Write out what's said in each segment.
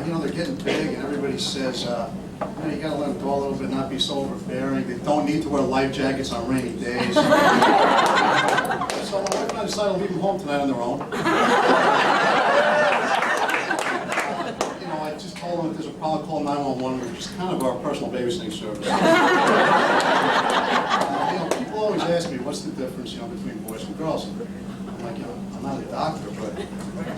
you know, they're getting big, and everybody says, you know, you gotta let them go a little bit, not be so overbearing. They don't need to wear life jackets on rainy days. So my wife and I decided to leave them home tonight on their own. You know, I just told them if there's a problem, call 911, which is kind of our personal babysitting service. You know, people always ask me, what's the difference, you know, between boys and girls? And I'm like, you know, I'm not a doctor, but really,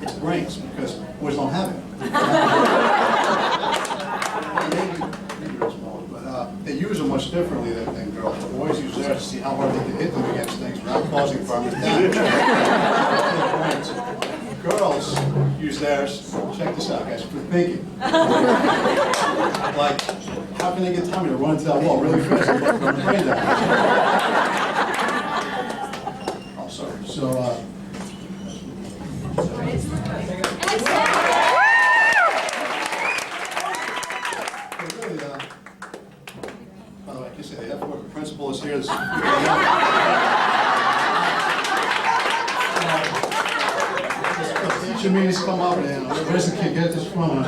it's brains, because boys don't have it. Maybe girls won't, but they use them much differently than girls. The boys use theirs to see how hard they can hit them against things without causing permanent damage. Girls use theirs, check this out guys, for thinking. Like, how can they get Tommy to run into that wall really fast and put their brain down? Oh, sorry. So, really, by the way, I can say the F-word principal is here. Teacher meetings come up and where's the kid? Get this from him.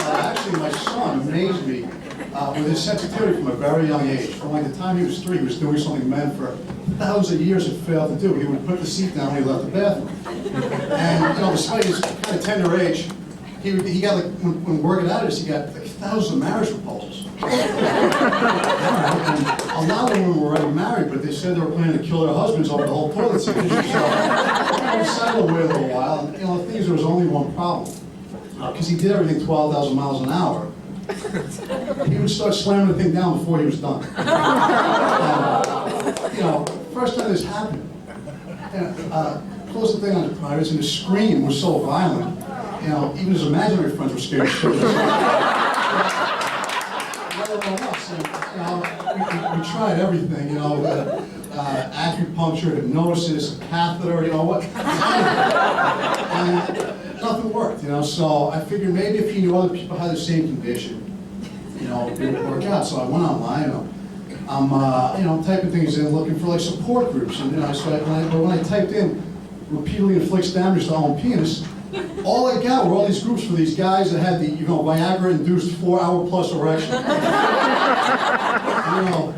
Actually, my son amazed me with his sensitivity from a very young age. From like the time he was 3, he was doing something men for thousands of years had failed to do. He would put the seat down when he left the bathroom. And you know, despite his kind of tender age, he got like when working out of this, he got like thousands of marriage proposals. And a lot of them were already married, but they said they were planning to kill their husbands over the whole toilet seat issue. So I decided to wait a little while. And you know, the thing is, there was only one problem. Because he did everything 12,000 miles an hour, he would start slamming the thing down before he was done. You know, first time this happened, closed the thing on the privates, and the scream was so violent, you know, even his imaginary friends were scared. We tried everything, you know, acupuncture, hypnosis, catheter, you know what, and nothing worked, you know, so I figured maybe if he knew other people had the same condition, you know, it would work out. So I went online, I'm you know, typing things in, looking for like support groups, and you know, so when I typed in repeatedly inflicts damage to the own penis, all I got were all these groups for these guys that had the, you know, Viagra-induced 4-hour-plus erection. You know,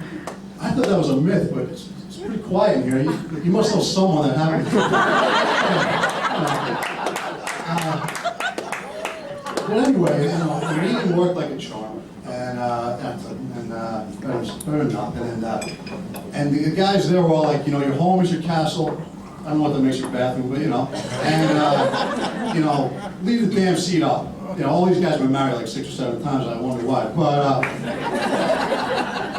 I thought that was a myth, but it's pretty quiet in here. You must know someone that happened. But anyway, you know, the meeting worked like a charm, and better than nothing. And the guys there were all like, you know, your home is your castle. I don't know what that makes your bathroom, but you know, and you know, leave the damn seat up. You know, all these guys have been married like 6 or 7 times. I wonder why, but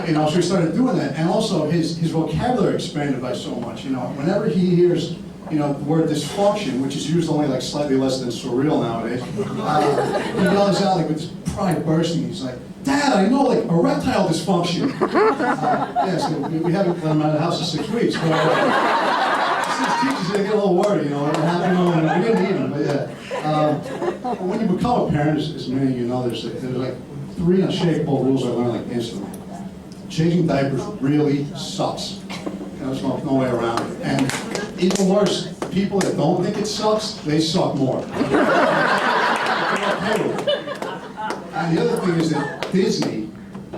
you know, so we started doing that, and also his vocabulary expanded by so much. You know, whenever he hears, you know, the word dysfunction, which is used only like slightly less than surreal nowadays, he yells out like with this pride bursting. He's like, "Dad, I know like erectile dysfunction." Yes, we haven't let him out of the house in 6 weeks, but. These teachers, they get a little worried, you know, what happened, we didn't need them, but yeah. When you become a parent, as many of you know, there's like 3 unshakable rules I learned like instantly. Changing diapers really sucks. There's no way around it. And even worse, people that don't think it sucks, they suck more. And the other thing is that Disney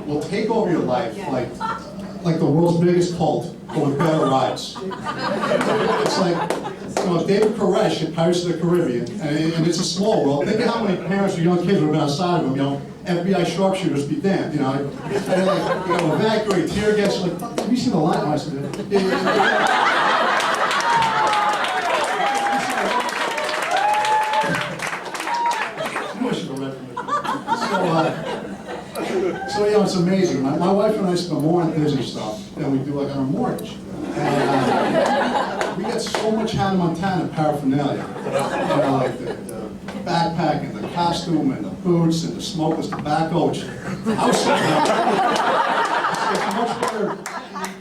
will take over your life like the world's biggest cult, but with better rides. It's like, you know, David Koresh at Pirates of the Caribbean, and it's a small world. Think of how many parents or young kids would have been outside of them, you know, FBI sharpshooters be damned, you know. And they're like, you know, evacuate, tear gas, like, have you seen the line? I said, So, you know, it's amazing. My wife and I spend more on Disney stuff than we do like on our mortgage. And we got so much Hannah Montana paraphernalia. You know, like the backpack and the costume and the boots and the smokeless tobacco, which house it's much better.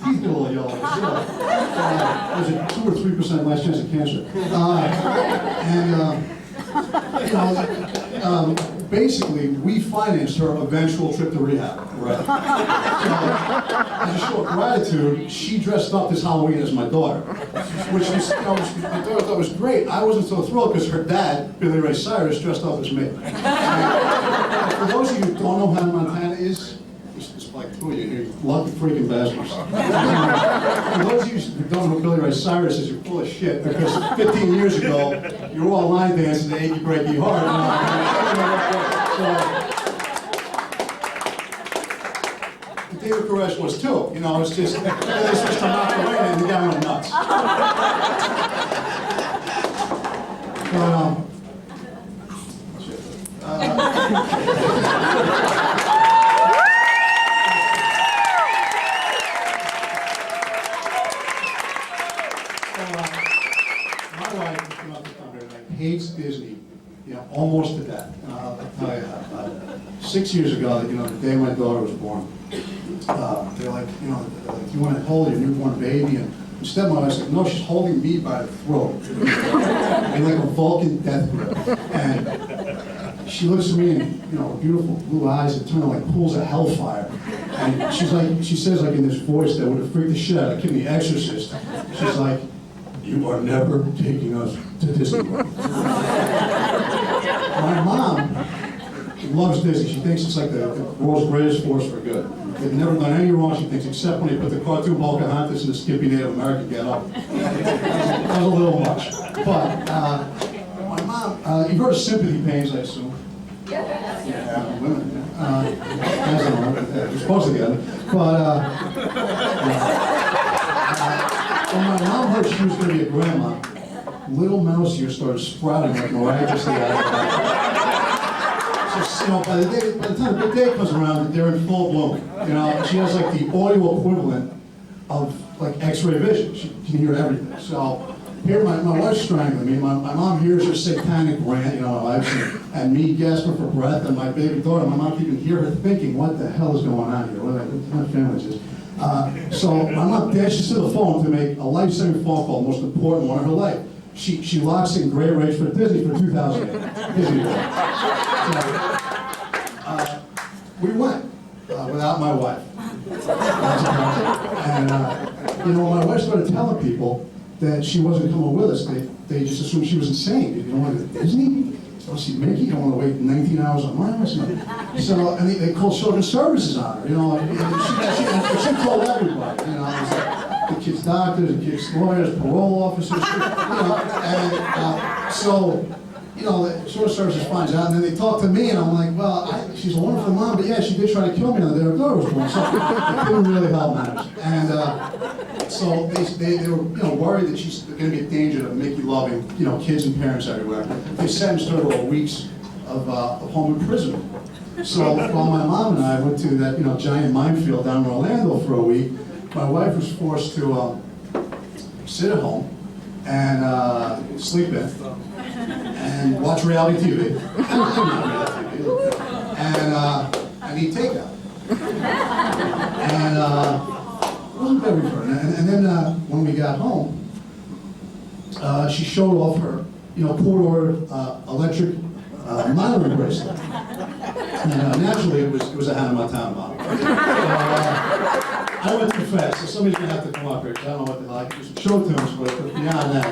Teeth get a little yellow. There's a 2 or 3% less chance of cancer. You know, basically, we financed her eventual trip to rehab. Right. So, as a show of gratitude, she dressed up this Halloween as my daughter, which was, my daughter thought was great. I wasn't so thrilled because her dad, Billy Ray Cyrus, dressed up as me. And for those of you who don't know how Montana is, it's like two of you here, lucky freaking bastards. For those of you who don't know who Billy Ray Cyrus is, you're full of shit because 15 years ago, you were all line dancing to Achy Breaky Heart. David Koresh was too, it's just, they switched to Macarena and the guy went nuts. My wife, hates Disney, almost to death. And I'll tell you, 6 years ago, the day my daughter was born, they're like, you want to hold your newborn baby? And instead, my wife's like, no, she's holding me by the throat. And like a Vulcan death grip. And she looks at me and, beautiful blue eyes that turn like pools of hellfire. And she says like in this voice that would have freaked the shit out of a kid in The Exorcist, she's like, you are never taking us to Disney World. My mom loves Disney. She thinks it's like the world's greatest force for good. They've never done any wrong, she thinks, except when they put the cartoon Pocahontas and the Skippy Native American get up. That was a little much. But my mom, you've heard of sympathy pains, I assume. Yeah, women. Guys don't know, they're supposed to get it. But when my mom heard she was going to be a grandma, little mouse ears started sprouting like miraculously out of her. By the time the big day comes around, they're in full bloom. She has like the audio equivalent of like X-ray vision. She can hear everything. So here, my wife's strangling me. My mom hears her satanic rant, my wife's and me gasping for breath, and my baby daughter. My mom can even hear her thinking, "What the hell is going on here? What kind of family is this?" So my mom dashes to the phone to make a life-saving phone call, the most important one of her life. She locks in great rates for Disney for 2008. Disney World. So, we went without my wife. And my wife started telling people that she wasn't coming with us. They just assumed she was insane. You don't want to go to Disney? Oh, see Mickey? You don't want to wait 19 hours on mine? So, and they called children's services on her. And she told everybody. The kids' doctors, the kids' lawyers, parole officers. The social services finds out, and then they talk to me, and I'm like, well, she's a wonderful mom, but yeah, she did try to kill me on the day her daughter was born, so it didn't really help matters. And so they were worried that she's going to be a danger to Mickey loving kids and parents everywhere. They sentenced her to weeks of home imprisonment. So while my mom and I went to that giant minefield down in Orlando for a week, my wife was forced to sit at home and sleep in. And watch reality TV, and eat takeout. And it wasn't very fun. And then when we got home, she showed off her, court-ordered electric monitoring bracelet. And naturally, it was a Hannah Montana model. I went too fast, so somebody's gonna have to come up here. 'Cause I don't know what the hell. I can do some show tunes, but beyond that.